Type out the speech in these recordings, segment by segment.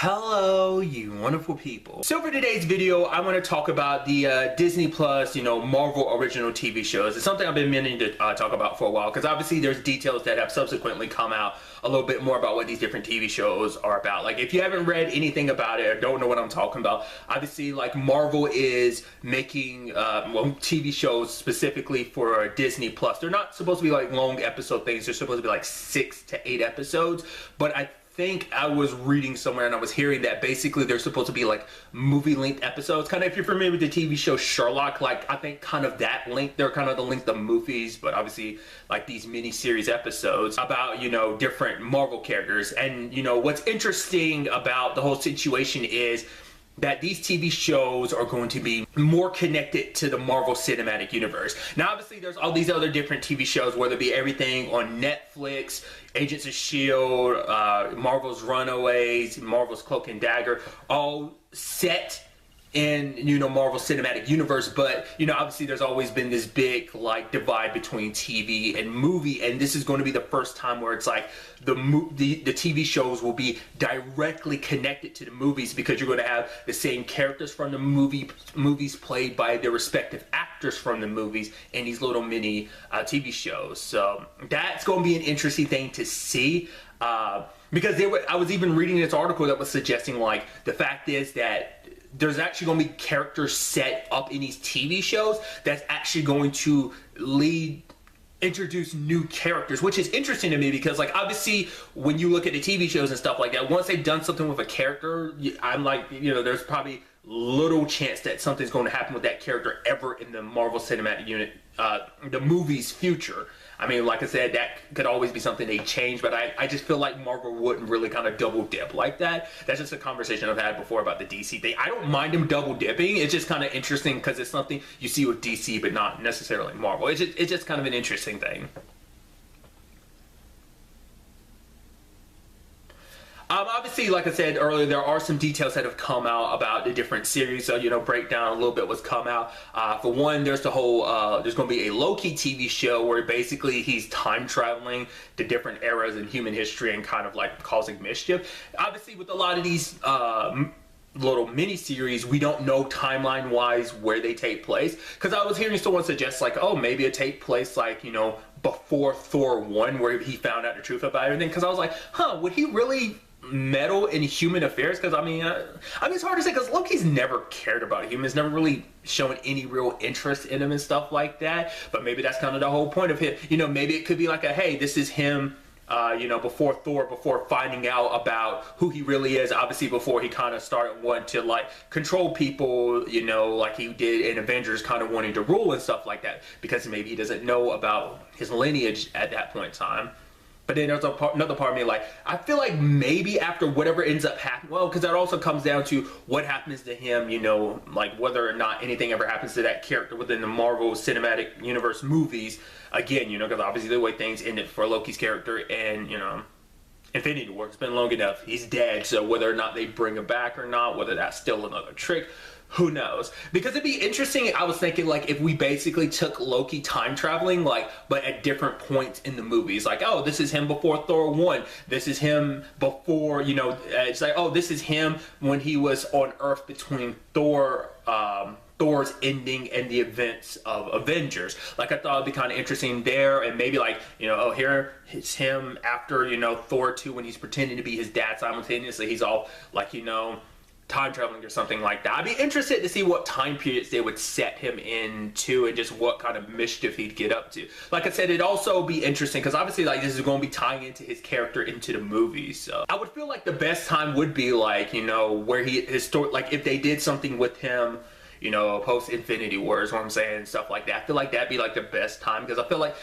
Hello, you wonderful people. So for today's video, I want to talk about the Disney Plus, Marvel original TV shows. It's something I've been meaning to talk about for a while, because obviously there's details that have subsequently come out a little bit more about what these different TV shows are about. Like, if you haven't read anything about it or don't know what I'm talking about, obviously, like, Marvel is making TV shows specifically for Disney Plus. They're not supposed to be like long episode things. They're supposed to be like 6 to 8 episodes, but I think I was reading somewhere and I was hearing that basically they're supposed to be like movie-length episodes. Kind of, if you're familiar with the TV show Sherlock, like, I think kind of that length. They're kind of the length of movies, but obviously like these mini-series episodes about, different Marvel characters. And, what's interesting about the whole situation is that these TV shows are going to be more connected to the Marvel Cinematic Universe. Now, obviously, there's all these other different TV shows, whether it be everything on Netflix, Agents of S.H.I.E.L.D., Marvel's Runaways, Marvel's Cloak and Dagger, all set in, Marvel Cinematic Universe. But, obviously there's always been this big, like, divide between TV and movie, and this is going to be the first time where it's like the TV shows will be directly connected to the movies, because you're going to have the same characters from the movies played by their respective actors from the movies in these little mini TV shows. So that's going to be an interesting thing to see. Because I was even reading this article that was suggesting, like, the fact is that there's actually going to be characters set up in these TV shows that's actually going to introduce new characters, which is interesting to me, because, like, obviously when you look at the TV shows and stuff like that, once they've done something with a character, I'm like, there's probably little chance that something's going to happen with that character ever in the Marvel Cinematic the movie's future. I mean, like I said, that could always be something they change, but I just feel like Marvel wouldn't really kind of double dip like that. That's just a conversation I've had before about the DC thing. I don't mind them double dipping. It's just kind of interesting because it's something you see with DC, but not necessarily Marvel. It's just kind of an interesting thing. Obviously, like I said earlier, there are some details that have come out about the different series, so, break down a little bit what's come out. For one, there's the whole, there's going to be a Loki TV show where basically he's time traveling to different eras in human history and kind of like causing mischief. Obviously, with a lot of these little mini-series, we don't know timeline-wise where they take place, because I was hearing someone suggest, like, oh, maybe it take place, like, before Thor 1, where he found out the truth about everything. Because I was like, would he really meddle in human affairs? Because I mean, it's hard to say, because Loki's never cared about humans, never really shown any real interest in him and stuff like that. But maybe that's kind of the whole point of him. Maybe it could be like hey, this is him, before Thor, before finding out about who he really is. Obviously, before he kind of started wanting to, like, control people, like he did in Avengers, kind of wanting to rule and stuff like that, because maybe he doesn't know about his lineage at that point in time. But then there's another part of me, like, I feel like maybe after whatever ends up happening, well, because that also comes down to what happens to him, like whether or not anything ever happens to that character within the Marvel Cinematic Universe movies. Again, because obviously the way things ended for Loki's character and, Infinity War, it's been long enough. He's dead, so whether or not they bring him back or not, whether that's still another trick, who knows? Because it'd be interesting, I was thinking, like, if we basically took Loki time traveling, like, but at different points in the movies. Like, oh, this is him before Thor 1. This is him before, it's like, oh, this is him when he was on Earth between Thor's ending and the events of Avengers. Like, I thought it'd be kind of interesting there, and maybe, like, oh, here it's him after, Thor 2, when he's pretending to be his dad simultaneously. He's all, like, time traveling or something like that. I'd be interested to see what time periods they would set him into and just what kind of mischief he'd get up to. Like I said, it'd also be interesting because obviously, like, this is going to be tying into his character into the movie. So I would feel like the best time would be, like, where his story, like, if they did something with him, post Infinity War is what I'm saying, and stuff like that. I feel like that'd be, like, the best time, because I feel like,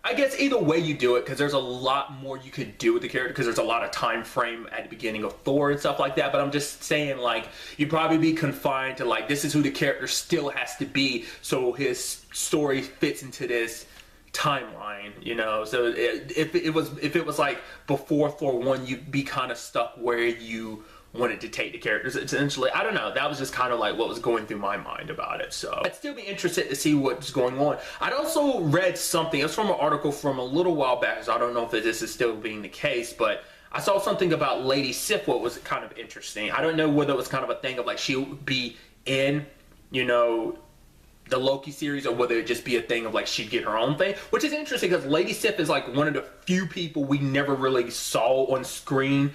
I guess either way you do it, because there's a lot more you could do with the character, because there's a lot of time frame at the beginning of Thor and stuff like that. But I'm just saying, like, you'd probably be confined to, like, this is who the character still has to be, so his story fits into this timeline, So if it was like before Thor 1, you'd be kind of stuck where you wanted to take the characters. Essentially, I don't know, that was just kind of like what was going through my mind about it. So I'd still be interested to see what's going on. I'd also read something, it's from an article from a little while back, so I don't know if this is still being the case, but I saw something about Lady Sif, what was kind of interesting. I don't know whether it was kind of a thing of like she would be in, you know, the Loki series, or whether it just be a thing of like she'd get her own thing, which is interesting because Lady Sif is like one of the few people we never really saw on screen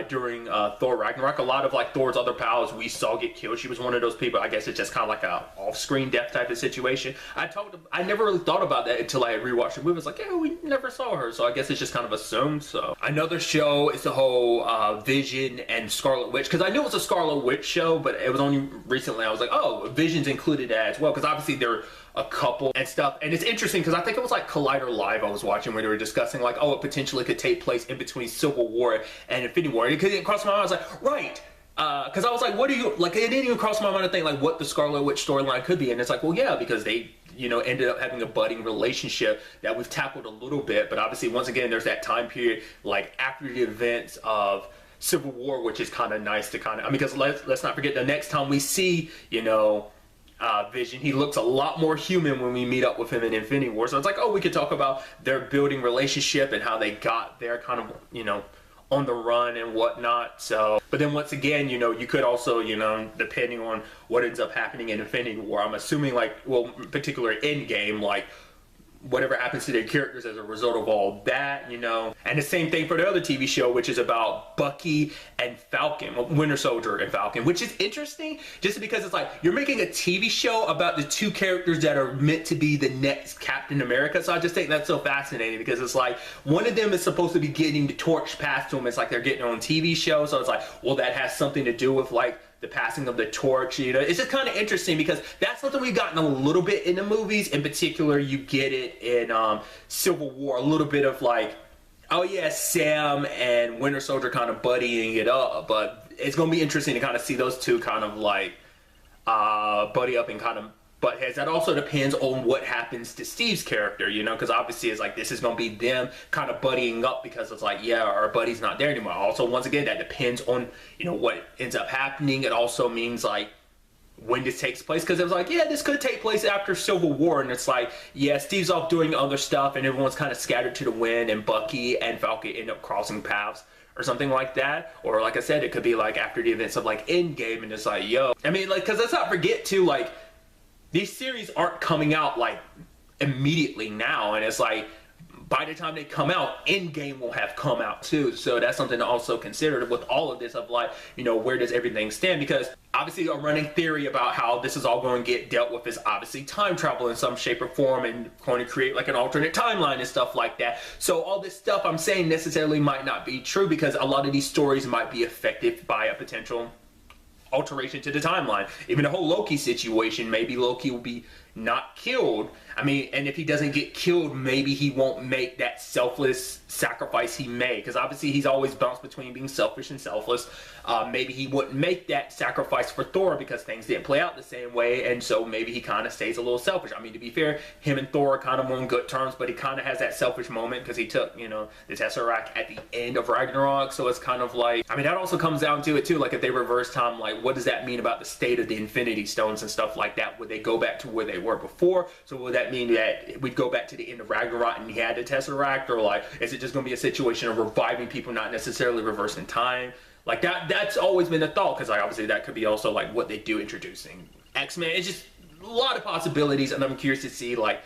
during Thor Ragnarok. A lot of like Thor's other pals we saw get killed. She was one of those people. I guess it's just kind of like a off-screen death type of situation. I never really thought about that until I rewatched the movie. It's like, yeah, we never saw her, so I guess it's just kind of assumed. So another show is the whole Vision and Scarlet Witch, because I knew it was a Scarlet Witch show, but it was only recently I was like, oh, Vision's included as well, because obviously they're a couple and stuff. And it's interesting because I think it was like Collider Live I was watching where they were discussing like, oh, it potentially could take place in between Civil War and Infinity War. And it didn't cross my mind. I was like, right. Because I was like, what do you, like, it didn't even cross my mind to think like what the Scarlet Witch storyline could be. And it's like, well, yeah, because they, you know, ended up having a budding relationship that we've tackled a little bit. But obviously, once again, there's that time period like after the events of Civil War, which is kind of nice to kind of, I mean, because let's not forget the next time we see, you know, Vision, he looks a lot more human when we meet up with him in Infinity War. So it's like, oh, we could talk about their building relationship and how they got there kind of, you know, on the run and whatnot. So, but then once again, you know, you could also, you know, depending on what ends up happening in Infinity War, I'm assuming like, well, particular Endgame, like, whatever happens to their characters as a result of all that, you know. And the same thing for the other TV show, which is about Bucky and Falcon, Winter Soldier and Falcon, which is interesting just because it's like you're making a TV show about the two characters that are meant to be the next Captain America. So I just think that's so fascinating because it's like one of them is supposed to be getting the torch passed to them. It's like they're getting their own TV show. So it's like, well, that has something to do with like the passing of the torch, you know. It's just kind of interesting because that's something we've gotten a little bit in the movies. In particular, you get it in Civil War, a little bit of like, oh yeah, Sam and Winter Soldier kind of buddying it up. But it's going to be interesting to kind of see those two kind of like buddy up and kind of butt heads. That also depends on what happens to Steve's character, you know, because obviously it's like this is going to be them kind of buddying up because it's like, yeah, our buddy's not there anymore. Also, once again, that depends on, you know, what ends up happening. It also means like when this takes place, because it was like, yeah, this could take place after Civil War, and it's like, yeah, Steve's off doing other stuff and everyone's kind of scattered to the wind, and Bucky and Falcon end up crossing paths or something like that. Or like I said, it could be like after the events of like Endgame, and it's like, yo, I mean, like, because let's not forget too, like, these series aren't coming out like immediately now, and it's like by the time they come out, Endgame will have come out too. So that's something to also consider with all of this of like, you know, where does everything stand? Because obviously a running theory about how this is all going to get dealt with is obviously time travel in some shape or form and going to create like an alternate timeline and stuff like that. So all this stuff I'm saying necessarily might not be true because a lot of these stories might be affected by a potential alteration to the timeline. Even the whole Loki situation, maybe Loki will be not killed. I mean, and if he doesn't get killed, maybe he won't make that selfless sacrifice he made, because obviously he's always bounced between being selfish and selfless. Maybe he wouldn't make that sacrifice for Thor because things didn't play out the same way, and so maybe he kind of stays a little selfish. I mean, to be fair, him and Thor are kind of on good terms, but he kind of has that selfish moment because he took, you know, the Tesseract at the end of Ragnarok, so it's kind of like, I mean, that also comes down to it too, like if they reverse time, like what does that mean about the state of the Infinity Stones and stuff like that? Would they go back to where they were before? So would that mean that we'd go back to the end of Ragnarok and he had the Tesseract, or like, is it just going to be a situation of reviving people, not necessarily reversing time? Like that's always been the thought, because like obviously that could be also like what they do introducing X-Men. It's just a lot of possibilities, and I'm curious to see like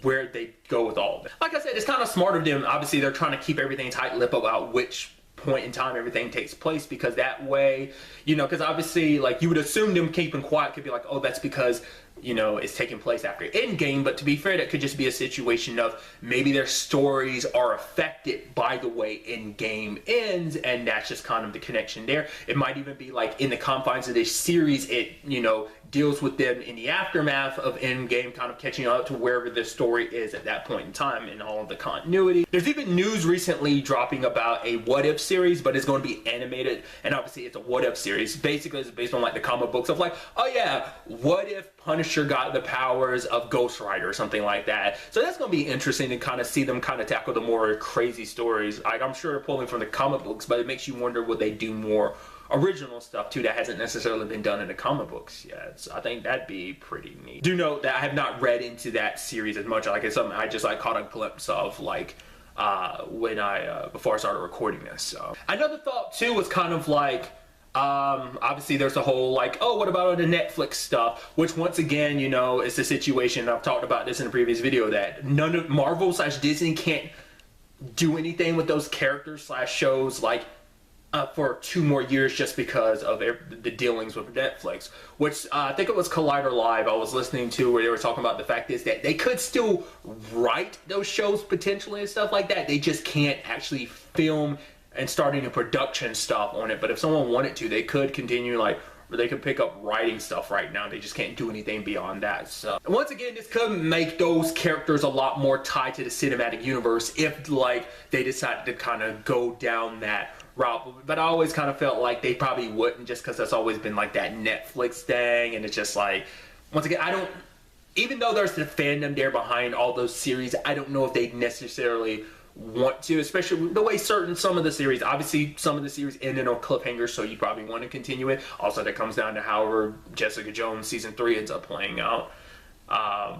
where they go with all of it. Like I said, it's kind of smart of them. Obviously they're trying to keep everything tight-lipped about which point in time everything takes place, because that way, you know, because obviously like you would assume them keeping quiet could be like, oh, that's because, you know, it's taking place after Endgame. But to be fair, that could just be a situation of maybe their stories are affected by the way Endgame ends, and that's just kind of the connection there. It might even be like in the confines of this series, it, you know, deals with them in the aftermath of Endgame, kind of catching up to wherever the story is at that point in time and all of the continuity. There's even news recently dropping about a What If series, but it's going to be animated, and obviously it's a What If series. Basically, it's based on like the comic books of like, oh yeah, what if Punisher got the powers of Ghost Rider or something like that? So that's going to be interesting to kind of see them kind of tackle the more crazy stories. Like, I'm sure they're pulling from the comic books, but it makes you wonder, would they do more original stuff too that hasn't necessarily been done in the comic books yet? So I think that'd be pretty neat. Do note that I have not read into that series as much. Like, it's something I just like caught a glimpse of like before I started recording this. So another thought too was kind of like, obviously there's a whole like, oh, what about all the Netflix stuff, which once again, you know, it's a situation, I've talked about this in a previous video, that none of Marvel/Disney can't do anything with those characters/shows like for 2 more years just because of the dealings with Netflix, which I think it was Collider Live I was listening to, where they were talking about the fact is that they could still write those shows potentially and stuff like that. They just can't actually film and start any production stuff on it. But if someone wanted to, they could continue, like, they could pick up writing stuff right now. They just can't do anything beyond that. So once again, this could make those characters a lot more tied to the cinematic universe if like they decided to kind of go down that route. But I always kind of felt like they probably wouldn't, just because that's always been like that Netflix thing. And it's just like, once again, I don't, even though there's the fandom there behind all those series, I don't know if they necessarily want to, especially the way some of the series, obviously some of the series ended on cliffhangers, so you probably want to continue it. Also, that comes down to however Jessica Jones season 3 ends up playing out.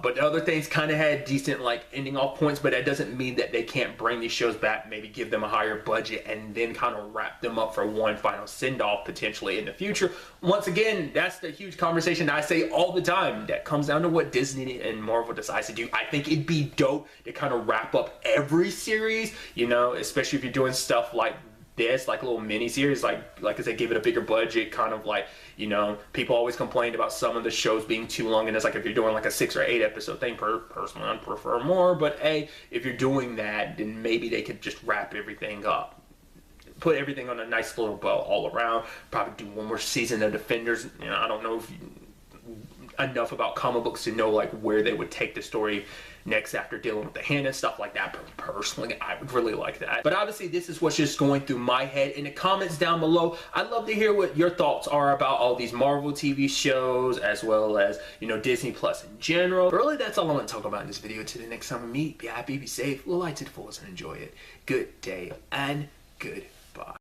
But the other things kind of had decent like ending off points, but that doesn't mean that they can't bring these shows back, maybe give them a higher budget and then kind of wrap them up for one final send-off potentially in the future. Once again, that's the huge conversation I say all the time that comes down to what Disney and Marvel decides to do. I think it'd be dope to kind of wrap up every series, you know, especially if you're doing stuff like this, like a little mini series, like I said, give it a bigger budget, kind of like, you know, people always complained about some of the shows being too long, and it's like if you're doing like a 6 or 8 episode thing, personally I prefer more, but hey, if you're doing that, then maybe they could just wrap everything up, put everything on a nice little bow all around, probably do one more season of Defenders. You know, I don't know if enough about comic books to know like where they would take the story next after dealing with the hand and stuff like that, but personally I would really like that. But obviously this is what's just going through my head. In the comments down below, I'd love to hear what your thoughts are about all these Marvel TV shows, as well as, you know, Disney Plus in general. But really, that's all I want to talk about in this video. Till the next time we meet, be happy, be safe, live life to the fullest, and enjoy it. Good day and goodbye.